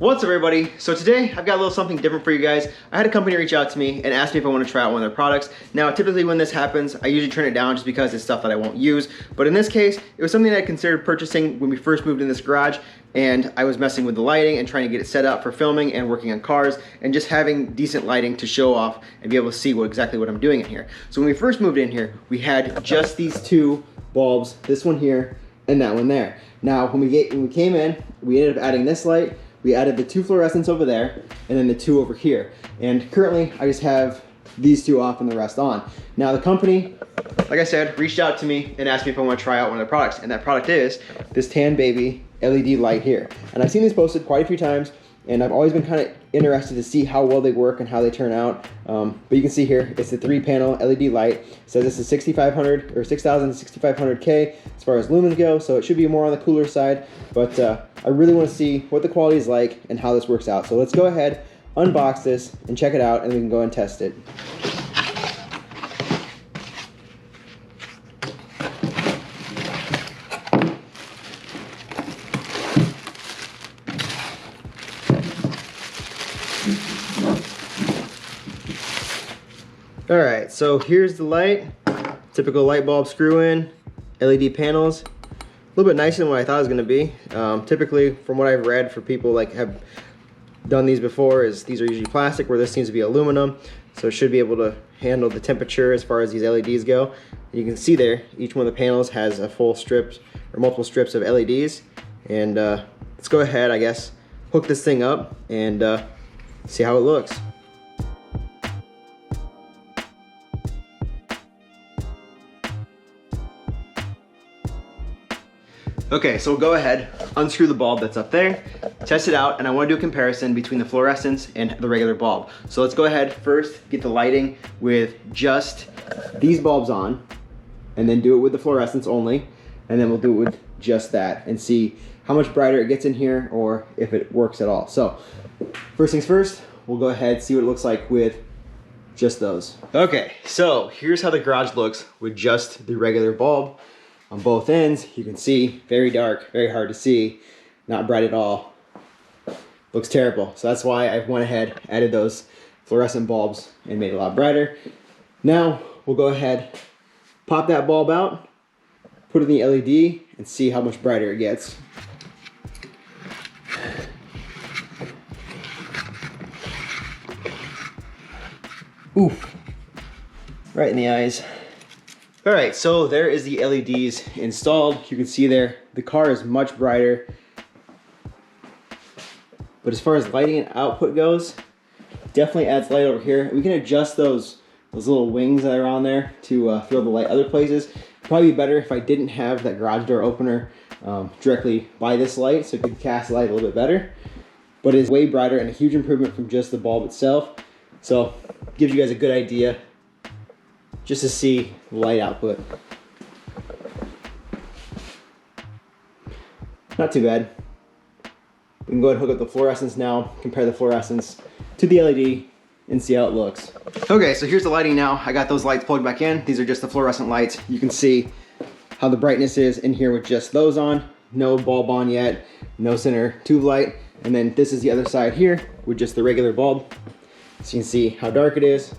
What's up everybody? So today I've got a little something different for you guys. I had a company reach out to me and ask me if I want to try out one of their products. Now typically when this happens, I usually turn it down just because it's stuff that I won't use. But in this case, it was something that I considered purchasing when we first moved in this garage, and I was messing with the lighting and trying to get it set up for filming and working on cars and just having decent lighting to show off and be able to see exactly what I'm doing in here. So when we first moved in here, we had just these two bulbs, this one here and that one there. Now when we came in, we ended up adding this light. We added the two fluorescents over there and then the two over here. And currently I just have these two off and the rest on. Now the company, like I said, reached out to me and asked me if I want to try out one of their products. And that product is this Tanbaby LED light here. And I've seen these posted quite a few times, and I've always been kind of interested to see how well they work and how they turn out. But you can see here, it's a 3-panel LED light. It says this is 6500 or 6000 to 6500K as far as lumens go, so it should be more on the cooler side. But I really want to see what the quality is like and how this works out. So let's go ahead, unbox this, and check it out, and we can go and test it. All right, so here's the light. Typical light bulb screw in, LED panels. A little bit nicer than what I thought it was gonna be. Typically, from what I've read for people like have done these before, is these are usually plastic, where this seems to be aluminum. So it should be able to handle the temperature as far as these LEDs go. And you can see there, each one of the panels has a full strip or multiple strips of LEDs. And let's go ahead, I guess, hook this thing up and see how it looks. Okay, so we'll go ahead, unscrew the bulb that's up there, test it out, and I want to do a comparison between the fluorescents and the regular bulb. So let's go ahead first, get the lighting with just these bulbs on, and then do it with the fluorescents only, and then we'll do it with just that and see how much brighter it gets in here or if it works at all. So first things first, we'll go ahead, see what it looks like with just those. Okay, so here's how the garage looks with just the regular bulb. On both ends, you can see, very dark, very hard to see, not bright at all. Looks terrible. So that's why I went ahead, added those fluorescent bulbs and made it a lot brighter. Now, we'll go ahead, pop that bulb out, put it in the LED, and see how much brighter it gets. Oof, right in the eyes. All right, so there is the LEDs installed. You can see there, the car is much brighter. But as far as lighting and output goes, definitely adds light over here. We can adjust those little wings that are on there to throw the light other places. Probably be better if I didn't have that garage door opener directly by this light, so it could cast the light a little bit better. But it is way brighter and a huge improvement from just the bulb itself. So gives you guys a good idea just to see the light output. Not too bad. We can go ahead and hook up the fluorescents now, compare the fluorescents to the LED, and see how it looks. Okay, so here's the lighting now. I got those lights plugged back in. These are just the fluorescent lights. You can see how the brightness is in here with just those on. No bulb on yet, no center tube light. And then this is the other side here with just the regular bulb. So you can see how dark it is.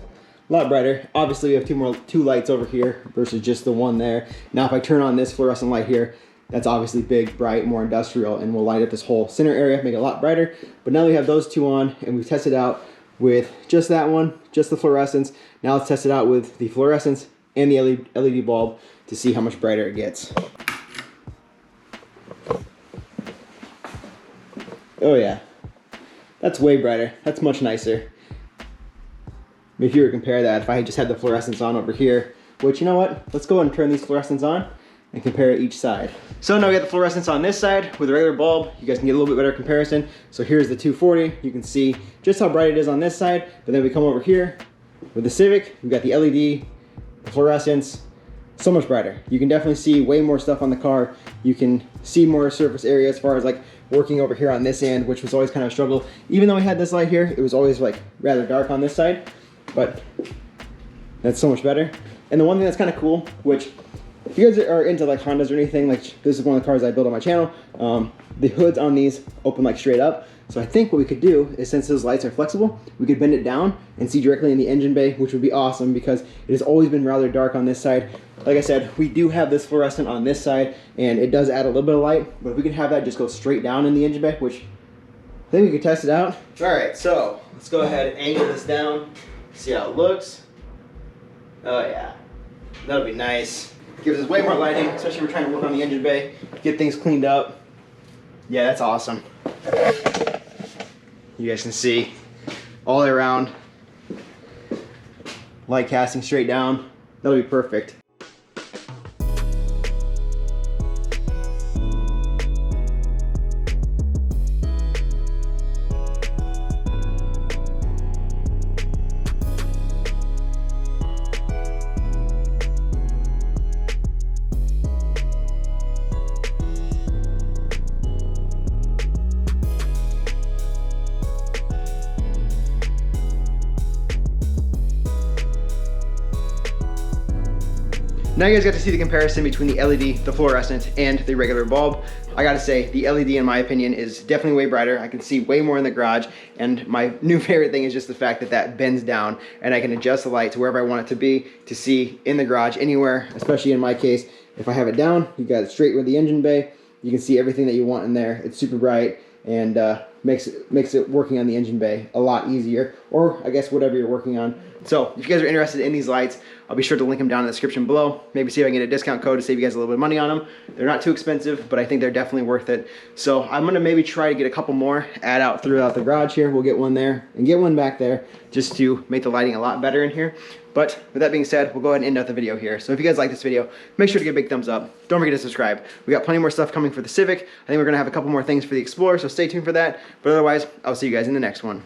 A lot brighter. Obviously we have two lights over here versus just the one there. Now if I turn on this fluorescent light here, that's obviously big, bright, more industrial, and will light up this whole center area, make it a lot brighter. But now we have those two on, and we've tested out with just that one, just the fluorescents. Now let's test it out with the fluorescents and the LED bulb to see how much brighter it gets. Oh yeah, that's way brighter. That's much nicer. If you were to compare that, if I just had the fluorescents on over here, which, you know what, let's go ahead and turn these fluorescents on and compare each side. So now we got the fluorescents on this side with a regular bulb. You guys can get a little bit better comparison. So here's the 240. You can see just how bright it is on this side, but then we come over here with the Civic, we've got the LED, the fluorescents, so much brighter. You can definitely see way more stuff on the car. You can see more surface area as far as like working over here on this end, which was always kind of a struggle. Even though we had this light here, it was always like rather dark on this side. But that's so much better. And the one thing that's kind of cool, which if you guys are into like Hondas or anything, like this is one of the cars I built on my channel, the hoods on these open like straight up. So I think what we could do is, since those lights are flexible, we could bend it down and see directly in the engine bay, which would be awesome because it has always been rather dark on this side. Like I said, we do have this fluorescent on this side, and it does add a little bit of light, but if we could have that just go straight down in the engine bay, which I think we could test it out. All right, so let's go ahead and angle this down, see how it looks. Oh yeah, that'll be nice. Gives us way more lighting, especially if we're trying to work on the engine bay, get things cleaned up. Yeah, that's awesome. You guys can see all the way around, light casting straight down. That'll be perfect. Now you guys got to see the comparison between the LED, the fluorescent, and the regular bulb. I gotta say, the LED in my opinion is definitely way brighter. I can see way more in the garage, and my new favorite thing is just the fact that that bends down and I can adjust the light to wherever I want it to be to see in the garage anywhere, especially in my case. If I have it down, you got it straight with the engine bay. You can see everything that you want in there. It's super bright and makes it working on the engine bay a lot easier, or I guess whatever you're working on. So if you guys are interested in these lights, I'll be sure to link them down in the description below. Maybe see if I can get a discount code to save you guys a little bit of money on them. They're not too expensive, but I think they're definitely worth it. So I'm gonna maybe try to get a couple more, add out throughout the garage here. We'll get one there and get one back there just to make the lighting a lot better in here. But with that being said, we'll go ahead and end out the video here. So if you guys like this video, make sure to give a big thumbs up. Don't forget to subscribe. We got plenty more stuff coming for the Civic. I think we're gonna have a couple more things for the Explorer, so stay tuned for that. But otherwise, I'll see you guys in the next one.